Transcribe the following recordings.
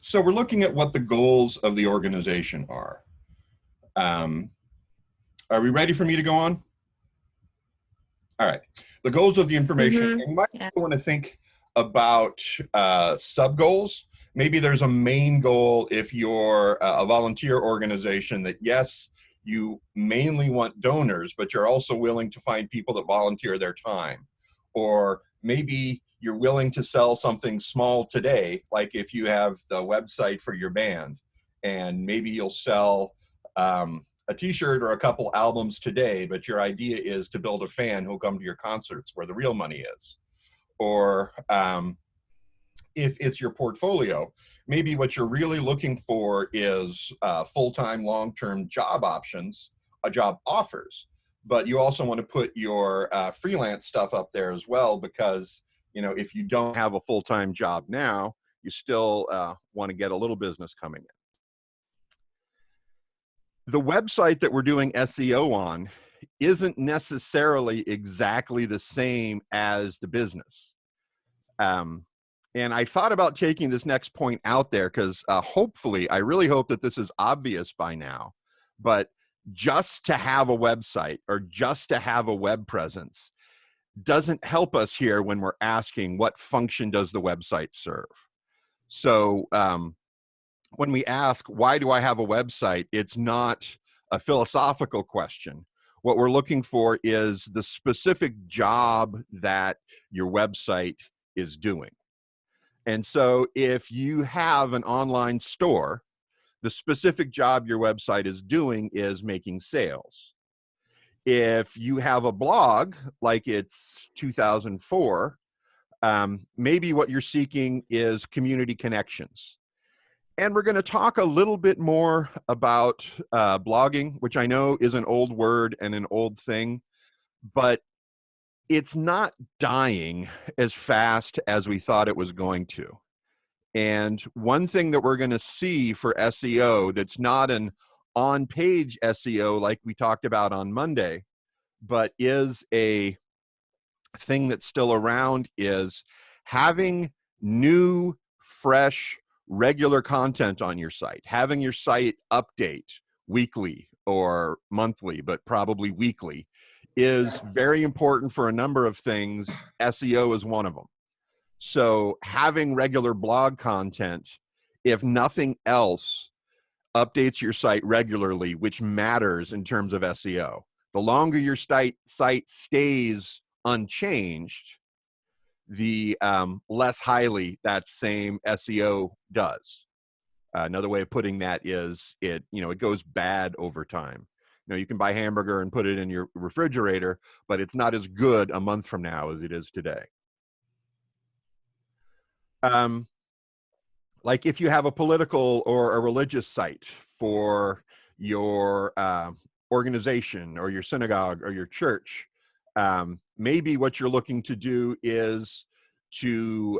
So we're looking at what the goals of the organization are. Um, are we ready for me to go on? All right. The goals of the information. Mm-hmm. You might Yeah. want to think about sub goals. Maybe there's a main goal if you're a volunteer organization that, yes, you mainly want donors, but you're also willing to find people that volunteer their time. Or maybe you're willing to sell something small today, like if you have the website for your band, and maybe you'll sell a t-shirt or a couple albums today, but your idea is to build a fan who'll come to your concerts where the real money is. Or if it's your portfolio, maybe what you're really looking for is full-time, long-term job options, job offers. But you also want to put your freelance stuff up there as well, because if you don't have a full-time job now, you still want to get a little business coming in. The website that we're doing SEO on isn't necessarily exactly the same as the business. And I thought about taking this next point out there because hopefully, I really hope that this is obvious by now, but just to have a website or just to have a web presence doesn't help us here when we're asking what function does the website serve. So when we ask, why do I have a website? It's not a philosophical question. What we're looking for is the specific job that your website is doing. And so if you have an online store, the specific job your website is doing is making sales. If you have a blog, like it's 2004, maybe what you're seeking is community connections. And we're going to talk a little bit more about blogging, which I know is an old word and an old thing, but it's not dying as fast as we thought it was going to. And one thing that we're going to see for SEO that's not an on-page SEO like we talked about on Monday, but is a thing that's still around, is having new, fresh, regular content on your site, having your site update weekly or monthly, but probably weekly, is very important for a number of things. SEO is one of them. So having regular blog content, if nothing else, updates your site regularly, which matters in terms of SEO. The longer your site stays unchanged, the less highly that same SEO does. Another way of putting that is it goes bad over time. You can buy hamburger and put it in your refrigerator, but it's not as good a month from now as it is today. Like if you have a political or a religious site for your organization or your synagogue or your church, maybe what you're looking to do is to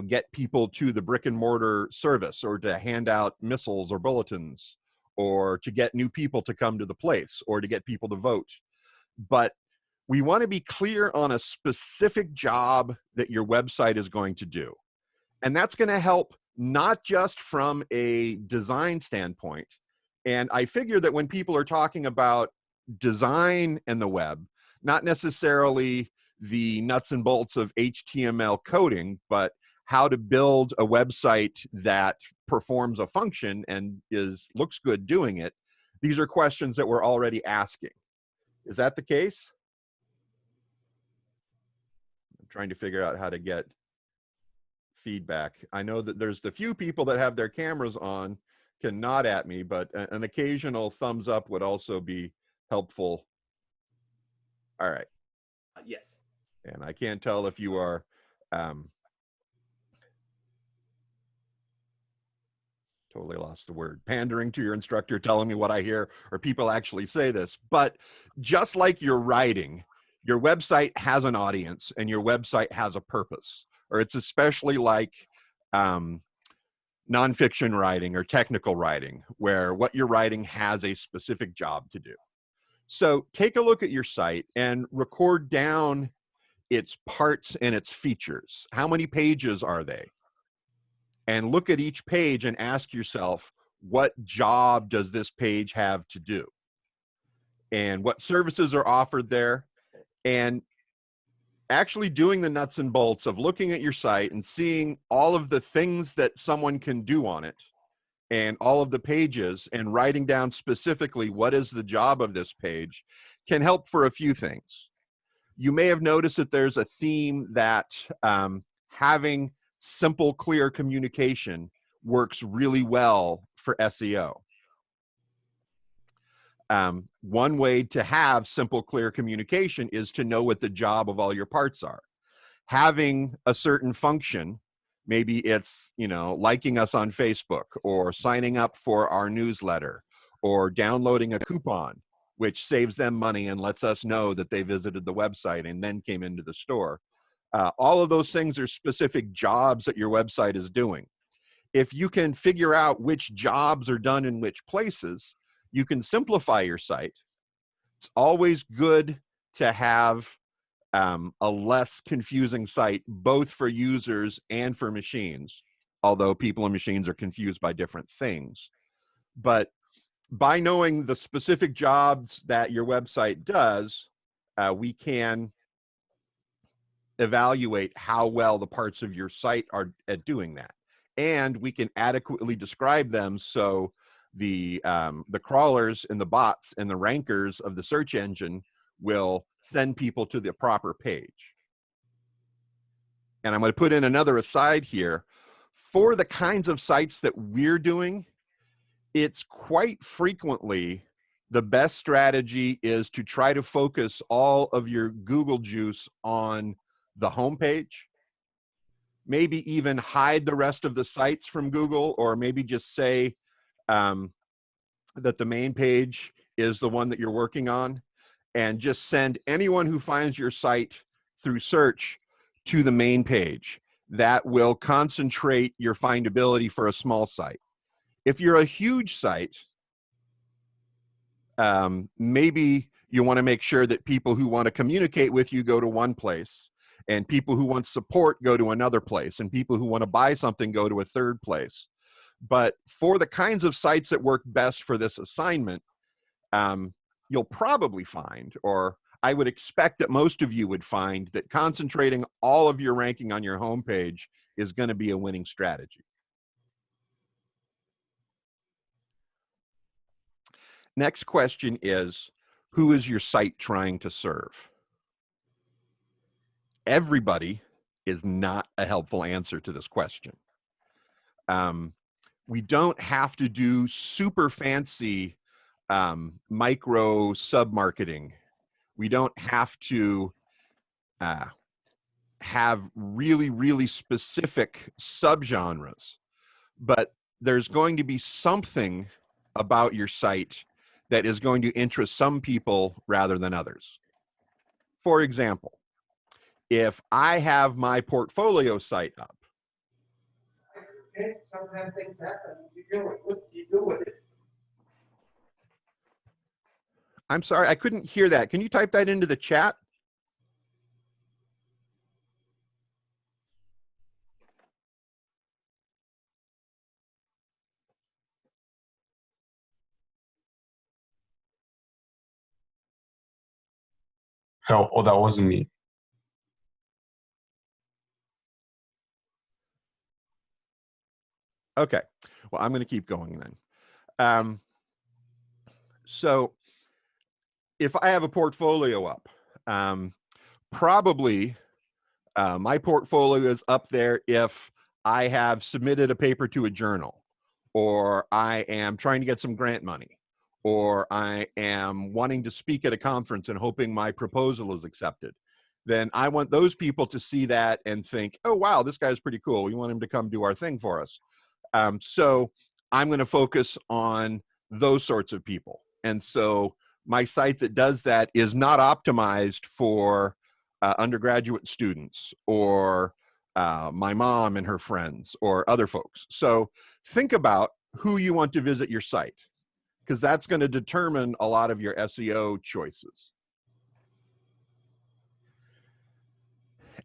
get people to the brick and mortar service, or to hand out missiles or bulletins, or to get new people to come to the place, or to get people to vote. But we want to be clear on a specific job that your website is going to do. And that's going to help not just from a design standpoint. And I figure that when people are talking about design and the web, not necessarily the nuts and bolts of HTML coding, but how to build a website that performs a function and looks good doing it, these are questions that we're already asking. Is that the case? I'm trying to figure out how to get feedback. I know that there's the few people that have their cameras on can nod at me, but an occasional thumbs up would also be helpful. All right. Yes. And I can't tell if you are totally lost the word, pandering to your instructor, telling me what I hear, or people actually say this. But just like your writing, your website has an audience and your website has a purpose. Or it's especially like nonfiction writing or technical writing, where what you're writing has a specific job to do. So take a look at your site and record down its parts and its features. How many pages are they? and look at each page and ask yourself, what job does this page have to do? And what services are offered there? And actually doing the nuts and bolts of looking at your site and seeing all of the things that someone can do on it and all of the pages, and writing down specifically what is the job of this page can help for a few things. You may have noticed that there's a theme that having simple, clear communication works really well for SEO. One way to have simple, clear communication is to know what the job of all your parts are. Having a certain function, maybe it's, liking us on Facebook, or signing up for our newsletter, or downloading a coupon, which saves them money and lets us know that they visited the website and then came into the store. All of those things are specific jobs that your website is doing. If you can figure out which jobs are done in which places, you can simplify your site. It's always good to have a less confusing site, both for users and for machines, although people and machines are confused by different things. But by knowing the specific jobs that your website does, we can evaluate how well the parts of your site are at doing that. And we can adequately describe them so the crawlers and the bots and the rankers of the search engine will send people to the proper page. And I'm going to put in another aside here. For the kinds of sites that we're doing, it's quite frequently the best strategy is to try to focus all of your Google juice on the homepage. Maybe even hide the rest of the sites from Google, or maybe just say that the main page is the one that you're working on, and just send anyone who finds your site through search to the main page. That will concentrate your findability for a small site. If you're a huge site, maybe you want to make sure that people who want to communicate with you go to one place, and people who want support go to another place, and people who want to buy something go to a third place. But for the kinds of sites that work best for this assignment, you'll probably find, or I would expect that most of you would find, that concentrating all of your ranking on your homepage is going to be a winning strategy. Next question is, who is your site trying to serve? Everybody is not a helpful answer to this question. We don't have to do super fancy micro sub-marketing. We don't have to have really, really specific subgenres, but there's going to be something about your site that is going to interest some people rather than others. For example, if I have my portfolio site up, sometimes things happen. What do you do with it? I'm sorry, I couldn't hear that. Can you type that into the chat? Oh, that wasn't me. Okay, well, I'm going to keep going then. So if I have a portfolio up, probably my portfolio is up there if I have submitted a paper to a journal, or I am trying to get some grant money, or I am wanting to speak at a conference and hoping my proposal is accepted. Then I want those people to see that and think, oh, wow, this guy's pretty cool. We want him to come do our thing for us. So I'm going to focus on those sorts of people. And so my site that does that is not optimized for undergraduate students, or my mom and her friends, or other folks. So think about who you want to visit your site, because that's going to determine a lot of your SEO choices.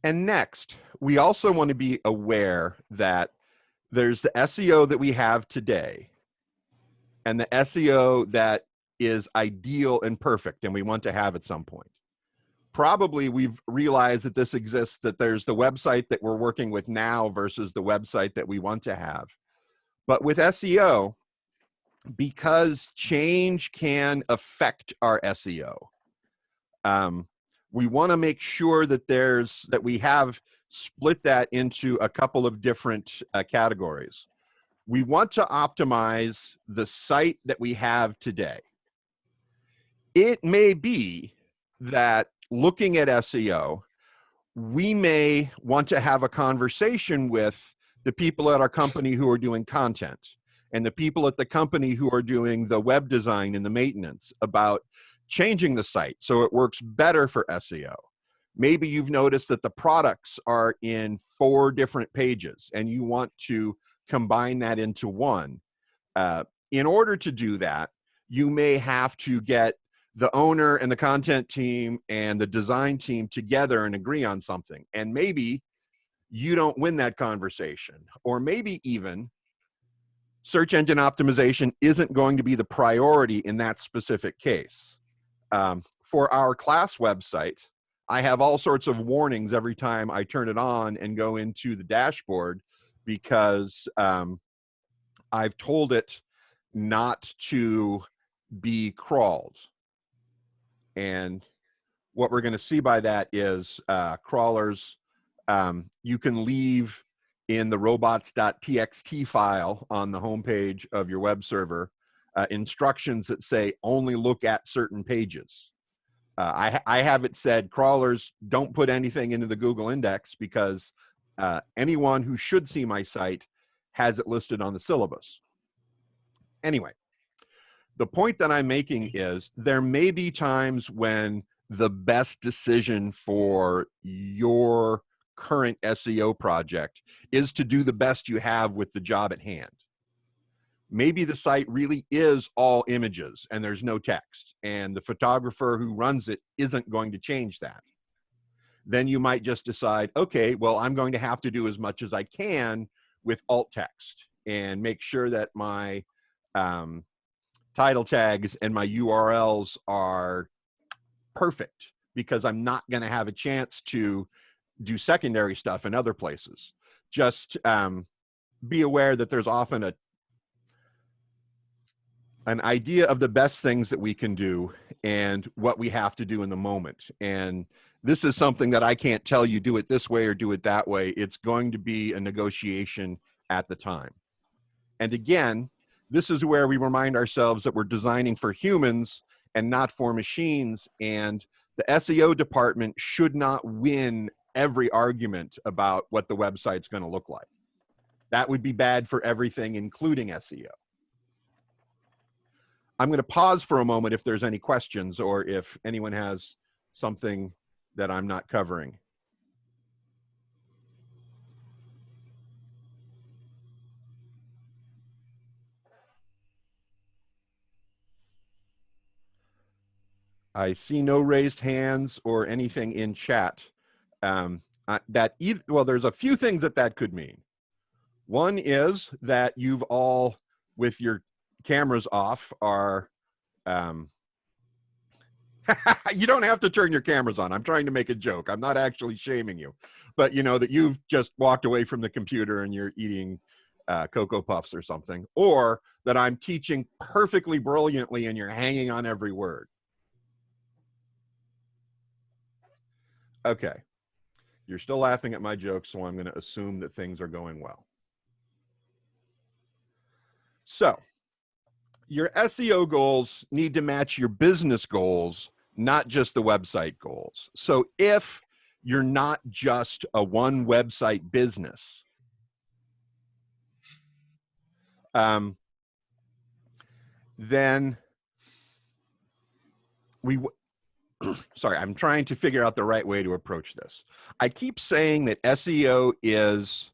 And next, we also want to be aware that There's the SEO that we have today and the SEO that is ideal and perfect and we want to have at some point. Probably we've realized that this exists, that there's the website that we're working with now versus the website that we want to have. But with SEO, because change can affect our SEO, we want to make sure that we have split that into a couple of different categories. We want to optimize the site that we have today. It may be that looking at SEO, we may want to have a conversation with the people at our company who are doing content and the people at the company who are doing the web design and the maintenance about changing the site so it works better for SEO. Maybe you've noticed that the products are in 4 different pages and you want to combine that into one. In order to do that, you may have to get the owner and the content team and the design team together and agree on something. And maybe you don't win that conversation, or maybe even search engine optimization isn't going to be the priority in that specific case. For our class website, I have all sorts of warnings every time I turn it on and go into the dashboard because I've told it not to be crawled. And what we're going to see by that is crawlers, you can leave in the robots.txt file on the homepage of your web server instructions that say only look at certain pages. I have it said crawlers don't put anything into the Google index because anyone who should see my site has it listed on the syllabus. Anyway, the point that I'm making is there may be times when the best decision for your current SEO project is to do the best you have with the job at hand. Maybe the site really is all images and there's no text, and the photographer who runs it isn't going to change that. Then you might just decide, okay, well, I'm going to have to do as much as I can with alt text and make sure that my title tags and my URLs are perfect because I'm not going to have a chance to do secondary stuff in other places. Just be aware that there's often an idea of the best things that we can do and what we have to do in the moment. And this is something that I can't tell you, do it this way or do it that way. It's going to be a negotiation at the time. And again, this is where we remind ourselves that we're designing for humans and not for machines. And the SEO department should not win every argument about what the website's going to look like. That would be bad for everything, including SEO. I'm going to pause for a moment if there's any questions or if anyone has something that I'm not covering. I see no raised hands or anything in chat. Well, there's a few things that could mean. One is that you've all, with your cameras off, are you don't have to turn your cameras on. I'm trying to make a joke. I'm not actually shaming you, but you know that you've just walked away from the computer and you're eating Cocoa Puffs or something, or that I'm teaching perfectly brilliantly and you're hanging on every word. Okay, you're still laughing at my jokes, so I'm going to assume that things are going well. So your SEO goals need to match your business goals, not just the website goals. So if you're not just a one website business, then sorry, I'm trying to figure out the right way to approach this. I keep saying that SEO is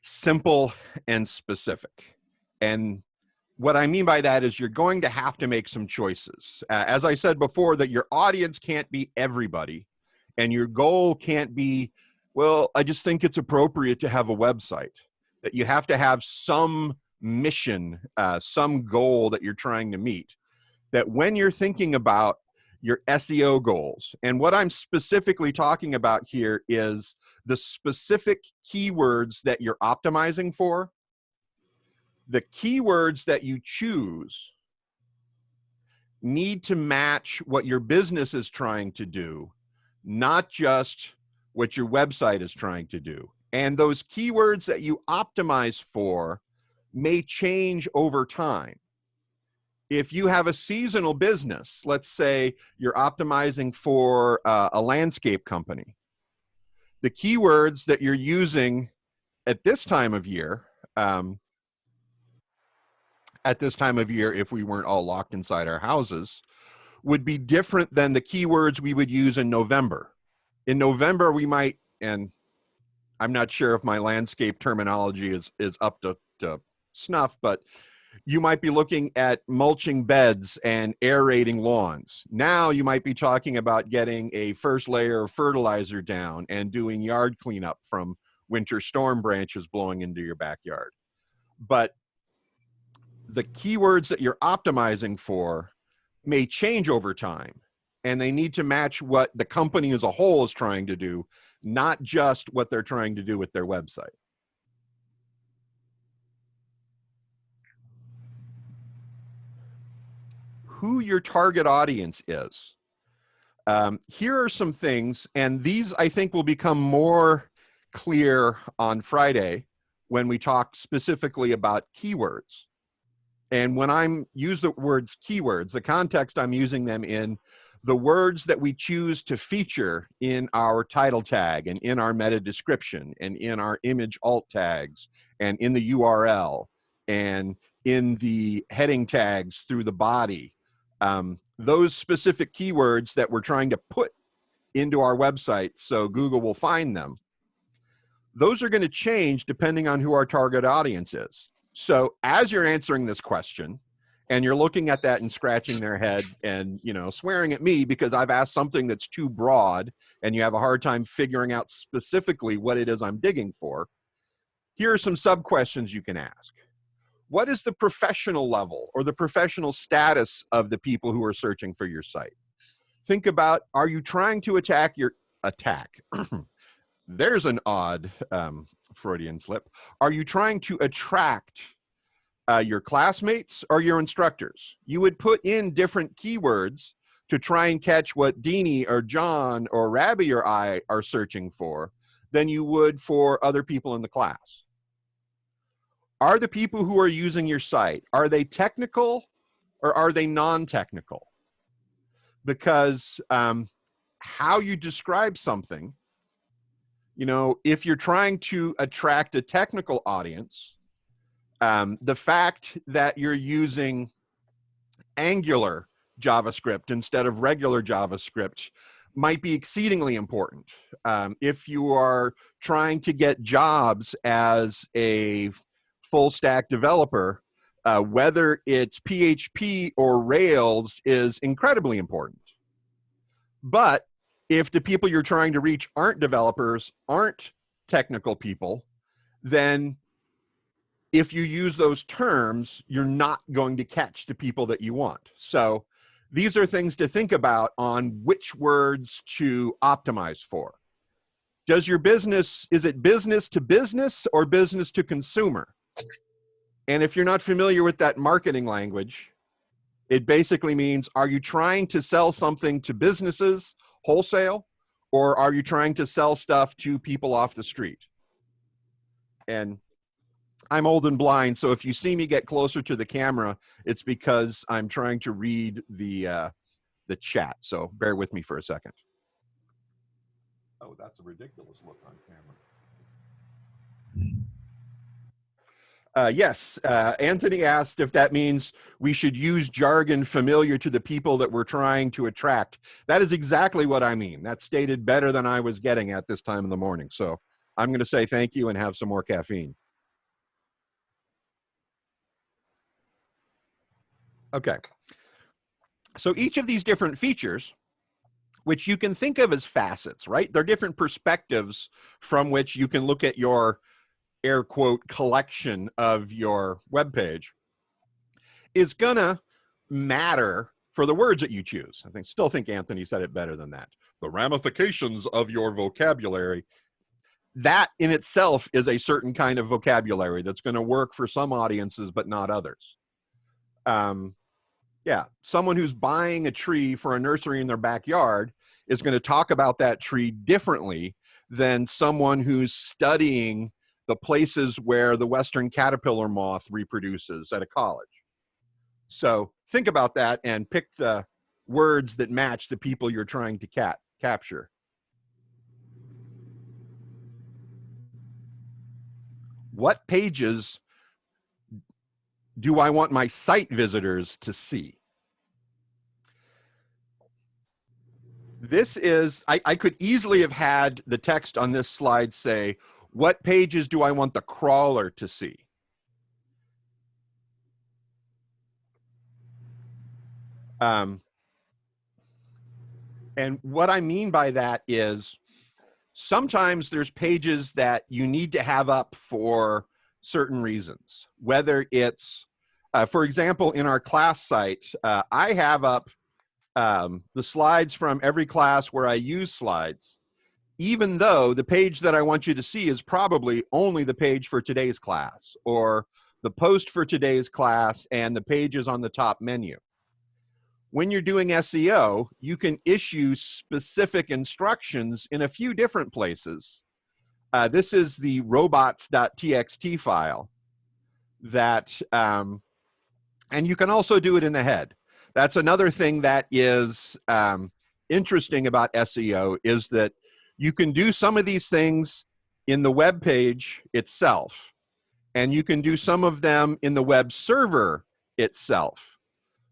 simple and specific. And what I mean by that is you're going to have to make some choices. As I said before, that your audience can't be everybody, and your goal can't be, well, I just think it's appropriate to have a website. that you have to have some mission, some goal that you're trying to meet. That when you're thinking about your SEO goals, and what I'm specifically talking about here is the specific keywords that you're optimizing for, the keywords that you choose need to match what your business is trying to do, not just what your website is trying to do. And those keywords that you optimize for may change over time. If you have a seasonal business, let's say you're optimizing for a landscape company, the keywords that you're using at this time of year, if we weren't all locked inside our houses, would be different than the keywords we would use in November. In November, we might, and I'm not sure if my landscape terminology is up to snuff, but you might be looking at mulching beds and aerating lawns. Now you might be talking about getting a first layer of fertilizer down and doing yard cleanup from winter storm branches blowing into your backyard. But the keywords that you're optimizing for may change over time, and they need to match what the company as a whole is trying to do, not just what they're trying to do with their website. Who your target audience is. Here are some things, and these I think will become more clear on Friday when we talk specifically about keywords. And when I'm use the words keywords, the context I'm using them in, the words that we choose to feature in our title tag and in our meta description and in our image alt tags and in the URL and in the heading tags through the body. Those specific keywords that we're trying to put into our website so Google will find them, those are going to change depending on who our target audience is. So as you're answering this question and you're looking at that and scratching their head and, you know, swearing at me because I've asked something that's too broad and you have a hard time figuring out specifically what it is I'm digging for, here are some sub questions you can ask. What is the professional level or the professional status of the people who are searching for your site? Think about, are you trying to attack? There's an odd Freudian slip. Are you trying to attract your classmates or your instructors? You would put in different keywords to try and catch what Deanie or John or Rabbi or I are searching for than you would for other people in the class. Are the people who are using your site, are they technical or are they non-technical? Because how you describe something, you know, if you're trying to attract a technical audience, the fact that you're using Angular JavaScript instead of regular JavaScript might be exceedingly important. If you are trying to get jobs as a full stack developer, whether it's PHP or Rails is incredibly important. But if the people you're trying to reach aren't developers, aren't technical people, then if you use those terms, you're not going to catch the people that you want. So these are things to think about on which words to optimize for. Does your business, is it business to business or business to consumer? And if you're not familiar with that marketing language, it basically means, are you trying to sell something to businesses, wholesale, or are you trying to sell stuff to people off the street? And I'm old and blind, so if you see me get closer to the camera, it's because I'm trying to read the chat. So bear with me for a second. Oh, that's a ridiculous look on camera. Yes, Anthony asked if that means we should use jargon familiar to the people that we're trying to attract. That is exactly what I mean. That's stated better than I was getting at this time in the morning. So I'm going to say thank you and have some more caffeine. Okay. So each of these different features, which you can think of as facets, right? They're different perspectives from which you can look at your air quote collection of your web page is gonna matter for the words that you choose. Still think Anthony said it better than that. The ramifications of your vocabulary, that in itself is a certain kind of vocabulary that's going to work for some audiences but not others. Yeah, someone who's buying a tree for a nursery in their backyard is going to talk about that tree differently than someone who's studying the places where the western caterpillar moth reproduces at a college. So think about that and pick the words that match the people you're trying to capture. What pages do I want my site visitors to see? This is, I could easily have had the text on this slide say, what pages do I want the crawler to see? And what I mean by that is sometimes there's pages that you need to have up for certain reasons, whether it's, for example, in our class site, I have up the slides from every class where I use slides, even though the page that I want you to see is probably only the page for today's class or the post for today's class and the pages on the top menu. When you're doing SEO, you can issue specific instructions in a few different places. This is the robots.txt file that, and you can also do it in the head. That's another thing that is interesting about SEO is that you can do some of these things in the web page itself, and you can do some of them in the web server itself.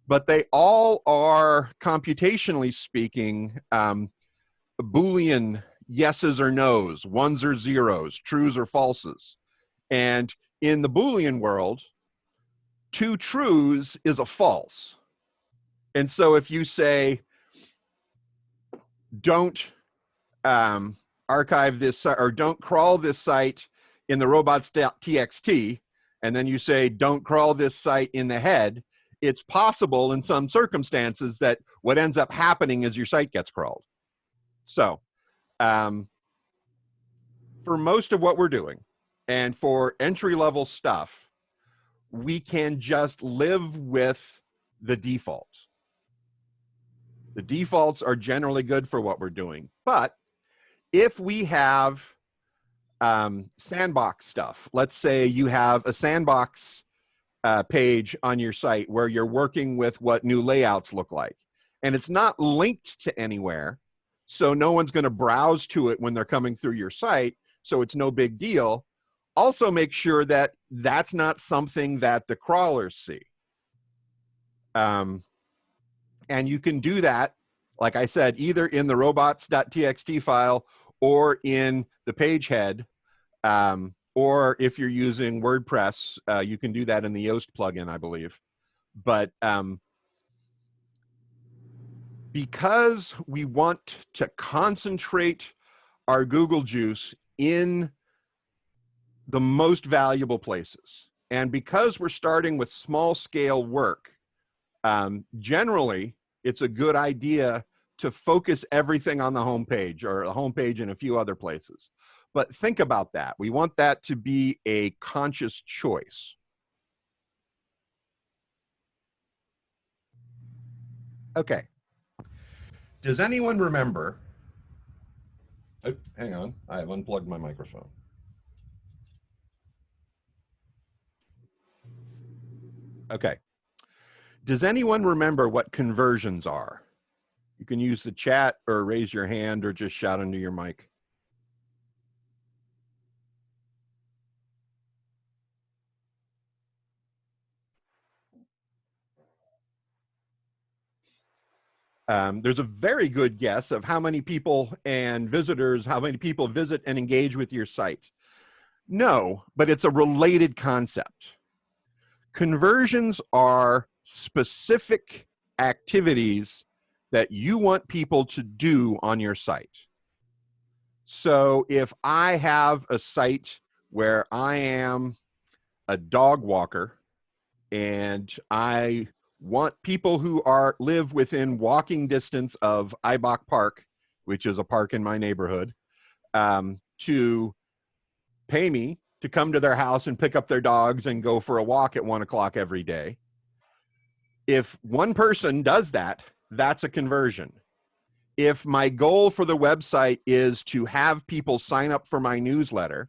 But they all are, computationally speaking, Boolean yeses or nos, ones or zeros, trues or falses. And in the Boolean world, 2 trues is a false. And so if you say, don't archive this, or don't crawl this site in the robots.txt, and then you say, don't crawl this site in the head, it's possible in some circumstances that what ends up happening is your site gets crawled. So for most of what we're doing and for entry-level stuff, we can just live with the default. The defaults are generally good for what we're doing. But if we have sandbox stuff, let's say you have a sandbox page on your site where you're working with what new layouts look like, and it's not linked to anywhere, so no one's going to browse to it when they're coming through your site, so it's no big deal. Also make sure that that's not something that the crawlers see. And you can do that, like I said, either in the robots.txt file or in the page head. Or if you're using WordPress, you can do that in the Yoast plugin, I believe. But because we want to concentrate our Google juice in the most valuable places, and because we're starting with small scale work, generally, it's a good idea to focus everything on the homepage or the homepage and a few other places. But think about that. We want that to be a conscious choice. Okay. Does anyone remember? Oh, hang on. I have unplugged my microphone. Okay. Does anyone remember what conversions are? You can use the chat or raise your hand or just shout into your mic. There's a very good guess of how many people and visitors, how many people visit and engage with your site. No, but it's a related concept. Conversions are specific activities that you want people to do on your site. So if I have a site where I am a dog walker and I want people who live within walking distance of Ibach Park, which is a park in my neighborhood, to pay me to come to their house and pick up their dogs and go for a walk at 1 o'clock every day. If one person does that, that's a conversion. If my goal for the website is to have people sign up for my newsletter,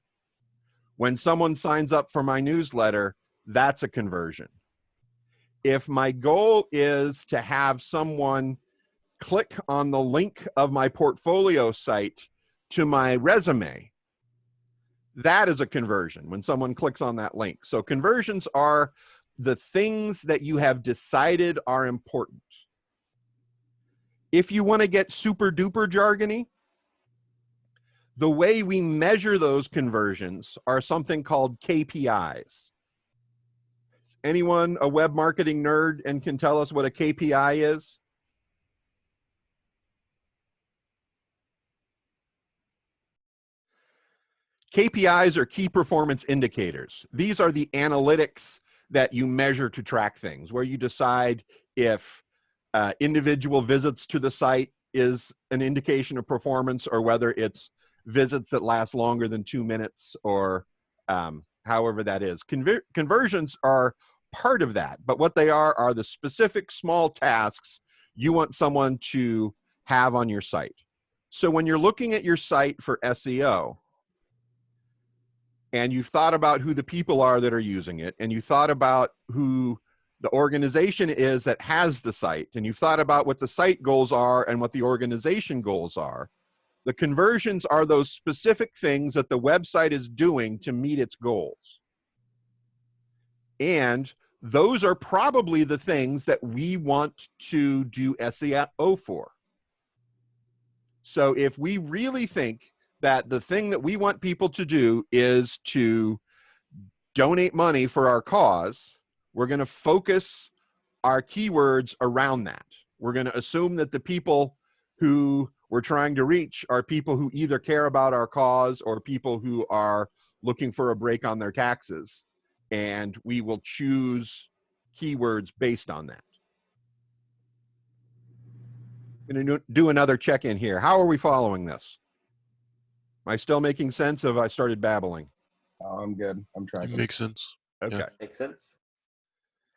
when someone signs up for my newsletter, that's a conversion. If my goal is to have someone click on the link of my portfolio site to my resume, that is a conversion when someone clicks on that link. So conversions are the things that you have decided are important. If you want to get super duper jargony, the way we measure those conversions are something called KPIs. Is anyone a web marketing nerd and can tell us what a KPI is? KPIs are key performance indicators. These are the analytics that you measure to track things, where you decide if individual visits to the site is an indication of performance, or whether it's visits that last longer than 2 minutes, or however that is. Conversions are part of that, but what they are the specific small tasks you want someone to have on your site. So when you're looking at your site for SEO, and you've thought about who the people are that are using it, and you thought about who the organization is that has the site, and you've thought about what the site goals are and what the organization goals are, the conversions are those specific things that the website is doing to meet its goals. And those are probably the things that we want to do SEO for. So if we really think that the thing that we want people to do is to donate money for our cause, we're going to focus our keywords around that. We're going to assume that the people who we're trying to reach are people who either care about our cause or people who are looking for a break on their taxes. And we will choose keywords based on that. I'm going to do another check-in here. How are we following this? Am I still making sense? Have I started babbling? Oh, I'm good. I'm tracking. Makes sense. Okay. Yeah. Makes sense.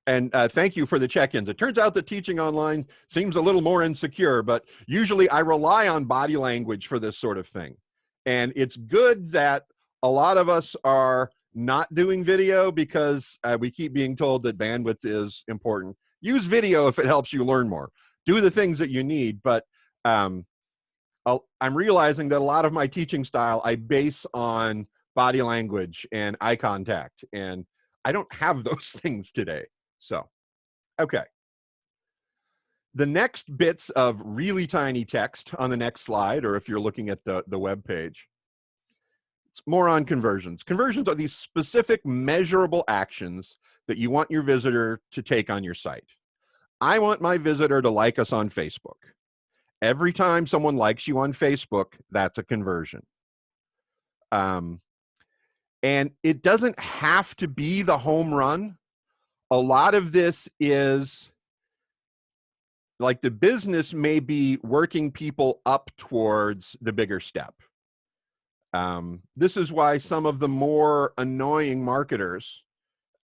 And thank you for the check-ins. It turns out that teaching online seems a little more insecure, but usually I rely on body language for this sort of thing. And it's good that a lot of us are not doing video because we keep being told that bandwidth is important. Use video if it helps you learn more. Do the things that you need, but I'm realizing that a lot of my teaching style I base on body language and eye contact, and I don't have those things today. So, okay. The next bits of really tiny text on the next slide, or if you're looking at the web page, it's more on conversions. Conversions are these specific measurable actions that you want your visitor to take on your site. I want my visitor to like us on Facebook. Every time someone likes you on Facebook, that's a conversion. And it doesn't have to be the home run. A lot of this is like the business may be working people up towards the bigger step. This is why some of the more annoying marketers,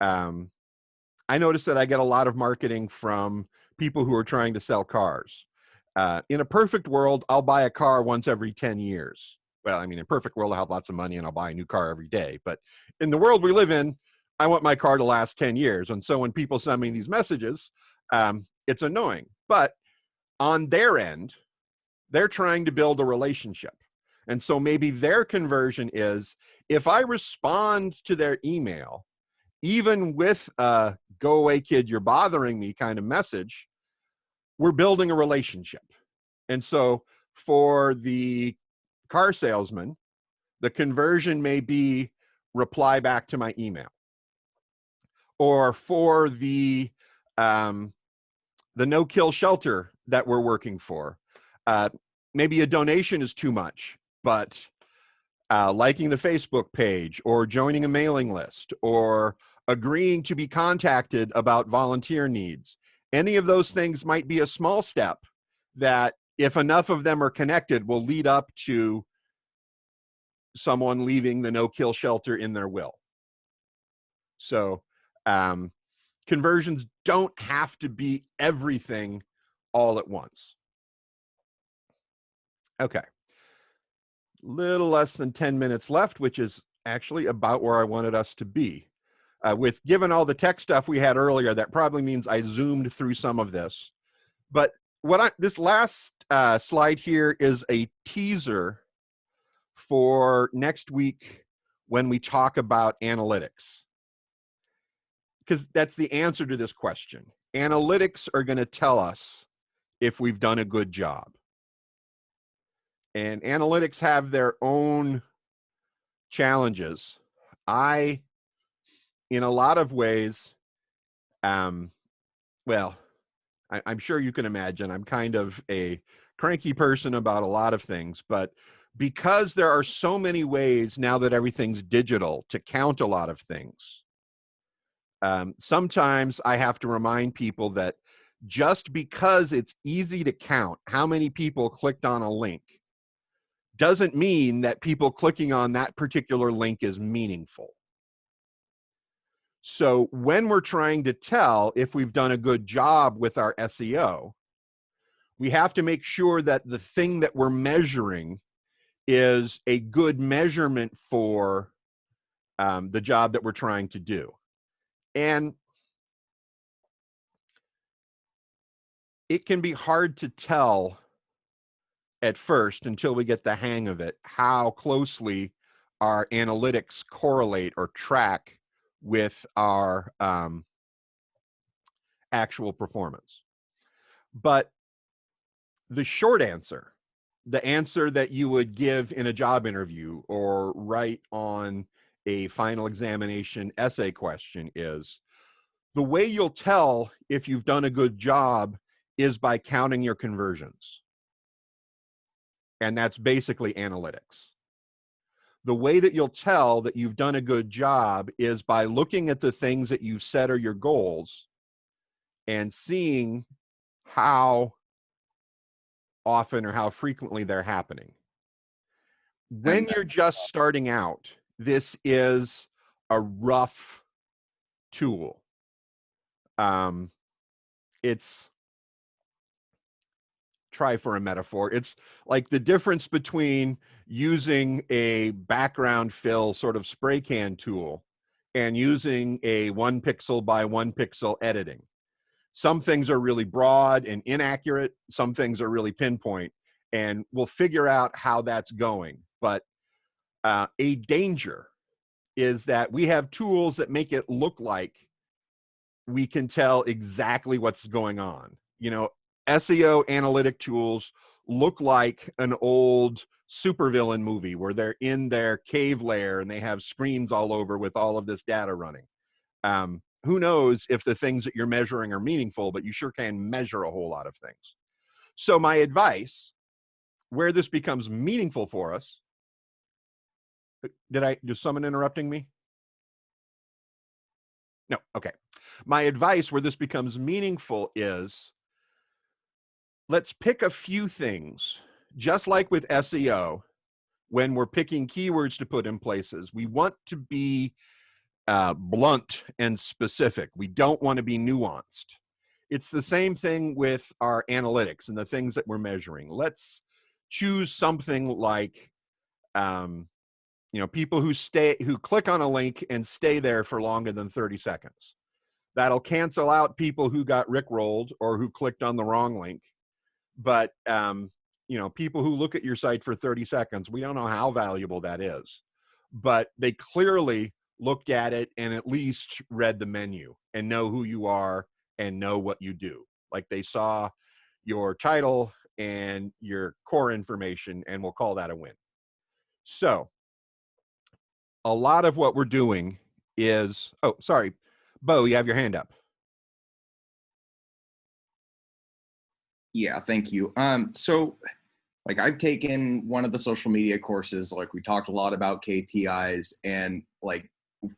I notice that I get a lot of marketing from people who are trying to sell cars. In a perfect world, I'll buy a car once every 10 years. Well, I mean, in a perfect world, I'll have lots of money and I'll buy a new car every day. But in the world we live in, I want my car to last 10 years. And so when people send me these messages, it's annoying. But on their end, they're trying to build a relationship. And so maybe their conversion is, if I respond to their email, even with a "go away kid, you're bothering me" kind of message, we're building a relationship. And so for the car salesman, the conversion may be reply back to my email. Or for the no-kill shelter that we're working for, maybe a donation is too much, but liking the Facebook page, or joining a mailing list, or agreeing to be contacted about volunteer needs. Any of those things might be a small step that, if enough of them are connected, will lead up to someone leaving the no-kill shelter in their will. So conversions don't have to be everything all at once. Okay. Little less than 10 minutes left, which is actually about where I wanted us to be. With given all the tech stuff we had earlier, that probably means I zoomed through some of this. But this last slide here is a teaser for next week when we talk about analytics. Because that's the answer to this question. Analytics are going to tell us if we've done a good job. And analytics have their own challenges. In a lot of ways, well, I'm sure you can imagine, I'm kind of a cranky person about a lot of things, but because there are so many ways now that everything's digital to count a lot of things, sometimes I have to remind people that just because it's easy to count how many people clicked on a link doesn't mean that people clicking on that particular link is meaningful. So when we're trying to tell if we've done a good job with our SEO, we have to make sure that the thing that we're measuring is a good measurement for the job that we're trying to do. And it can be hard to tell at first, until we get the hang of it, how closely our analytics correlate or track with our actual performance. But the short answer, the answer that you would give in a job interview or write on a final examination essay question, is the way you'll tell if you've done a good job is by counting your conversions. And that's basically analytics. The way that you'll tell that you've done a good job is by looking at the things that you've set are your goals and seeing how often or how frequently they're happening. When you're just starting out, this is a rough tool. It's, try for a metaphor, it's like the difference between using a background fill sort of spray can tool and using a 1 pixel by 1 pixel editing. Some things are really broad and inaccurate, some things are really pinpoint, and we'll figure out how that's going. But a danger is that we have tools that make it look like we can tell exactly what's going on. You know, SEO analytic tools look like an old supervillain movie where they're in their cave lair and they have screens all over with all of this data running. Who knows if the things that you're measuring are meaningful, but you sure can measure a whole lot of things. So my advice, where this becomes meaningful for us, is someone interrupting me? No, okay. My advice where this becomes meaningful is, let's pick a few things, just like with SEO, when we're picking keywords to put in places, we want to be blunt and specific. We don't want to be nuanced. It's the same thing with our analytics and the things that we're measuring. Let's choose something like, people who click on a link and stay there for longer than 30 seconds. That'll cancel out people who got rickrolled or who clicked on the wrong link. But, people who look at your site for 30 seconds, we don't know how valuable that is. But they clearly looked at it and at least read the menu and know who you are and know what you do. Like they saw your title and your core information, and we'll call that a win. So a lot of what we're doing is, oh, sorry, Bo, you have your hand up. Yeah, thank you. So Like I've taken one of the social media courses, like we talked a lot about KPIs, and like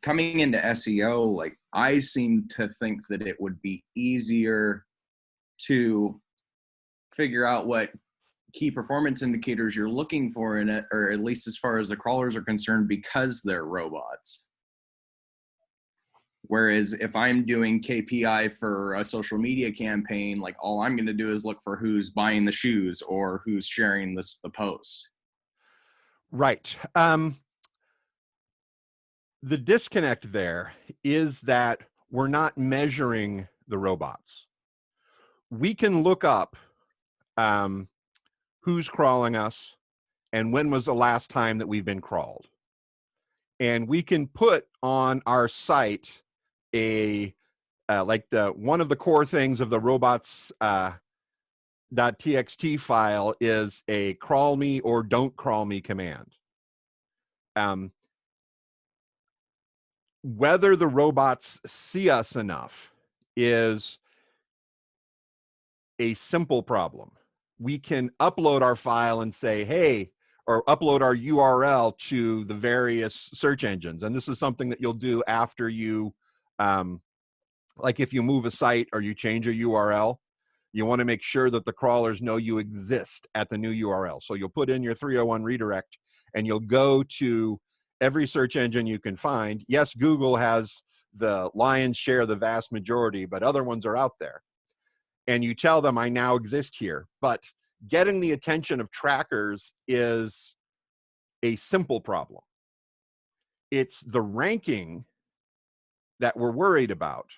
coming into SEO, like I seem to think that it would be easier to figure out what key performance indicators you're looking for in it, or at least as far as the crawlers are concerned, because they're robots. Whereas if I'm doing KPI for a social media campaign, like all I'm going to do is look for who's buying the shoes or who's sharing the post. Right. The disconnect there is that we're not measuring the robots. We can look up who's crawling us and when was the last time that we've been crawled. And we can put on our site a like one of the core things of the robots .txt file is a crawl me or don't crawl me command. Whether the robots see us enough is a simple problem. We can upload our file and say, hey, or upload our URL to the various search engines. And this is something that you'll do after you, like if you move a site or you change a URL, you want to make sure that the crawlers know you exist at the new URL. So you'll put in your 301 redirect and you'll go to every search engine you can find. Yes, Google has the lion's share, the vast majority, but other ones are out there. And you tell them, I now exist here. But getting the attention of trackers is a simple problem. It's the ranking that we're worried about.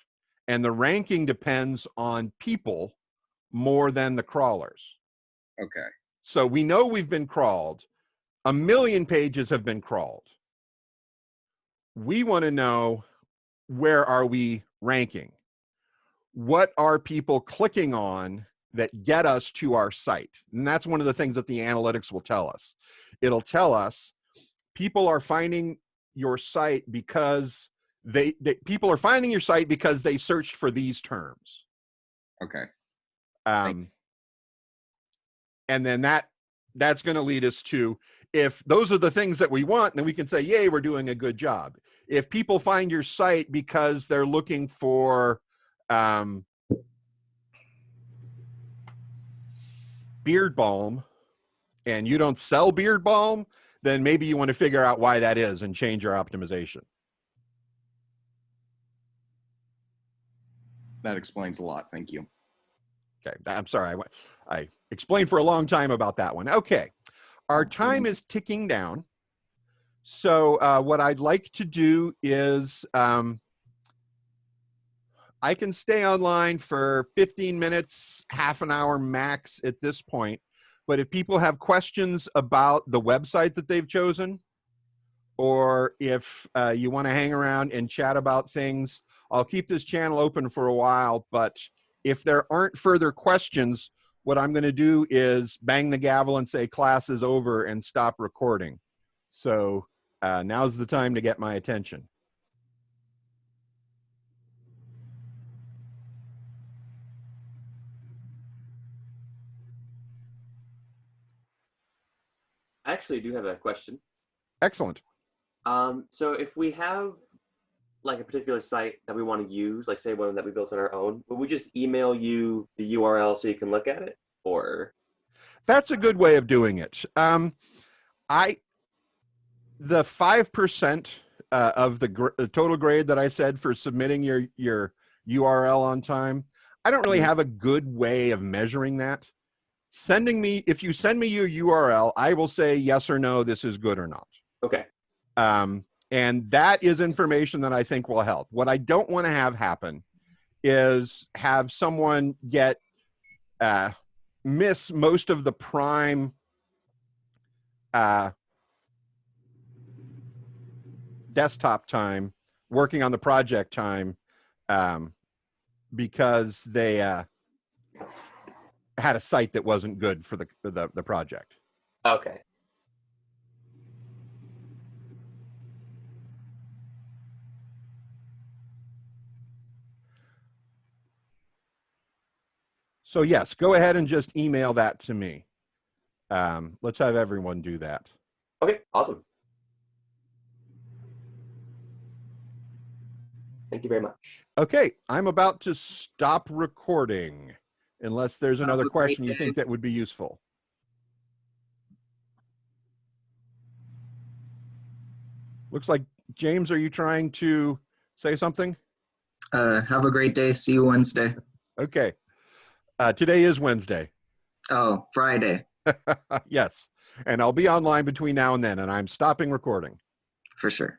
And the ranking depends on people more than the crawlers. Okay. So we know we've been crawled. 1 million pages have been crawled. We want to know, where are we ranking? What are people clicking on that get us to our site? And that's one of the things that the analytics will tell us. It'll tell us people are finding your site because people are finding your site because they searched for these terms. Okay. And then that's going to lead us to, if those are the things that we want, then we can say, yay, we're doing a good job. If people find your site because they're looking for beard balm and you don't sell beard balm, then maybe you want to figure out why that is and change your optimization. That explains a lot. Thank you. Okay, I'm sorry. I explained for a long time about that one. Okay, our time is ticking down. So what I'd like to do is I can stay online for 15 minutes, half an hour max at this point. But if people have questions about the website that they've chosen, or if you want to hang around and chat about things, I'll keep this channel open for a while. But if there aren't further questions, what I'm going to do is bang the gavel and say class is over and stop recording. So now's the time to get my attention. I actually do have a question. Excellent. So if we have like a particular site that we want to use, like say one that we built on our own, would we just email you the URL so you can look at it? Or that's a good way of doing it. The 5% of the total grade that I said for submitting your URL on time, I don't really have a good way of measuring that. If you send me your URL, I will say yes or no, this is good or not. okay. And that is information that I think will help. What I don't want to have happen is have someone miss most of the prime desktop time, working on the project time, because they had a site that wasn't good for the project. Okay. So yes, go ahead and just email that to me. Let's have everyone do that. Okay, awesome. Thank you very much. Okay, I'm about to stop recording unless there's Have another a great question you day. think that would be useful. Looks like, James, are you trying to say something? Have a great day. See you Wednesday. Okay. Today is Wednesday. Oh, Friday, Yes. And I'll be online between now and then, and I'm stopping recording. for sure.